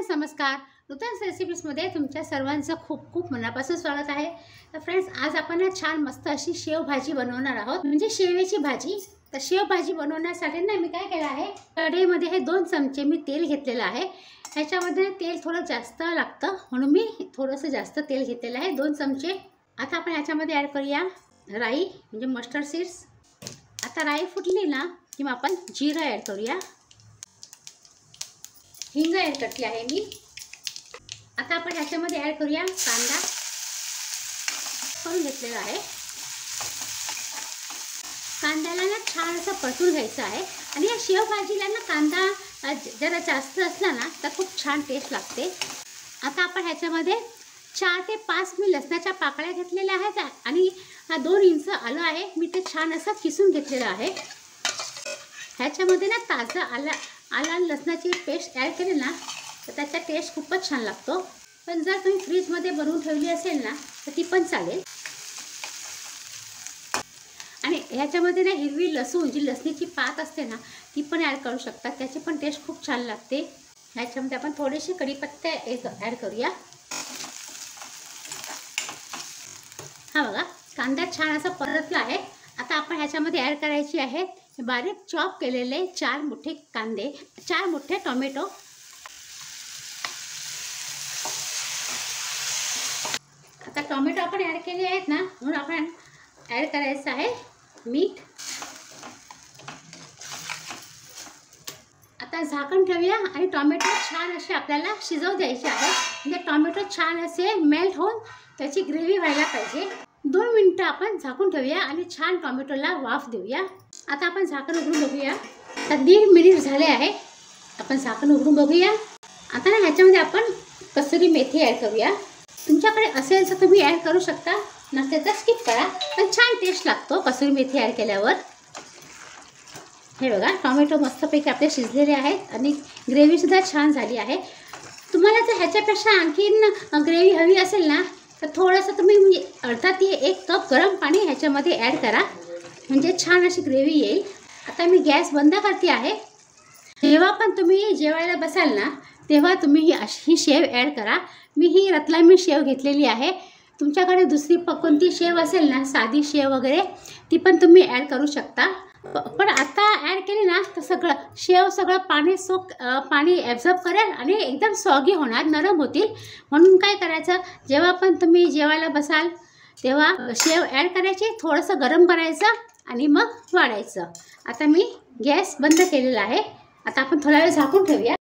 Friends नमस्कार. नूतन रेसिपीजमध्ये तुमच्या सर्वांचं खूप खूप मनापासून स्वागत आहे. तर फ्रेंड्स आज आपण छान मस्त अशी शेव भाजी बनवणार आहोत, म्हणजे शेवेची भाजी. तर शेव भाजी बनवण्यासाठी ना मी काय केलं आहे, कढईमध्ये हे 2 चमचे मी तेल घेतलेलं आहे. ह्याच्यामध्ये तेल थोडं जास्त लागतं म्हणून मी थोडंसं जास्त तेल घेतलेलं आहे, 2 चमचे. आता आपण ह्याच्यामध्ये ॲड करूया राई म्हणजे मस्टर्ड सीड्स. आता राई फुटली ना की मग आपण जिरं ॲड करूया. हिंग ॲड करते आहे मी. आता आपण ह्याच्यामध्ये ॲड करूया कांदा करून घेतलेला आहे. कांद्याला ना छान असं परतून घ्यायचं आहे. आणि या शेव भाजीला ना कांदा जरा जास्त असला ना तर खूप छान टेस्ट लागते. आता आपण ह्याच्यामध्ये 4 ते 5 मी लसणाच्या पाकळ्या घेतलेल्या आहेत आणि 2 इंच आलं आहे, मी ते छान असं किसून घेतलेलं आहे. ह्याच्यामध्ये ना ताजं आला लसणाची पेस्ट ॲड केली ना तर त्याचा टेस्ट खूपच छान लागतो. पण जर तुम्ही फ्रीजमध्ये बनवून ठेवली असेल ना तर ती पण चालेल. आणि ह्याच्यामध्ये ना हिरवी लसूण जी लसणीची पात असते ना ती पण ॲड करू शकता, त्याची पण टेस्ट खूप छान लागते. ह्याच्यामध्ये आपण थोडेसे कढीपत्ते ॲड करूया. हा बघा कांदा छान असा परतला आहे. आता आपण ह्याच्यामध्ये ॲड करायची आहे बारीक चॉप केलेले 4 मोठे कांदे, 4 मोठे टोमॅटो. आता टोमॅटो आपण ॲड केले आहेत ना म्हणून आपण ॲड करायचं आहे मीठ. आता झाकण ठेवूया आणि टोमॅटो छान असे आपल्याला शिजवू द्यायचे आहे. म्हणजे टोमॅटो छान असे मेल्ट होऊन त्याची ग्रेव्ही व्हायला पाहिजे. 2 मिनिटं आपण झाकून ठेवूया आणि छान टोमॅटोला वाफ देऊया. आता आपण झाकण उघडून बघूया. आता 1.5 मिनिट झाले आहे. आपण झाकण उघडून बघूया. आता ना ह्याच्यामध्ये आपण कसुरी मेथी ॲड करूया. तुमच्याकडे असेल तर तुम्ही ॲड करू शकता, नसेल तर स्किप करा, पण छान टेस्ट लागतो कसुरी मेथी ॲड केल्यावर. हे बघा टोमॅटो मस्तपैकी आपले शिजलेले आहेत आणि ग्रेव्हीसुद्धा छान झाली आहे. तुम्हाला जर ह्याच्यापेक्षा आणखीन ग्रेव्ही हवी असेल ना तर थोडंसं तुम्ही अर्धा ते 1 कप गरम पाणी ह्याच्यामध्ये ॲड करा, म्हणजे छान अशी ग्रेव्ही येईल. आता मी गॅस बंद करते आहे. जेव्हा पण तुम्ही जेवायला बसाल ना तेव्हा तुम्ही ही शेव ॲड करा. मी ही रतलामी शेव घेतलेली आहे. तुमच्याकडे दुसरी कोणती शेव असेल ना साधी शेव वगैरे ती पण तुम्ही ॲड करू शकता. पण आता ॲड केली ना तर सगळं पाणी ॲब्झॉर्ब करेल आणि एकदम सॉगी होणार, नरम होतील. म्हणून काय करायचं, जेव्हा पण तुम्ही जेवायला बसाल तेव्हा शेव ॲड करायची, थोडंसं गरम करायचं आणि मग वाढायचं. आता मी गॅस बंद केलेला आहे. आता आपण थोडा वेळ झाकून ठेवूया.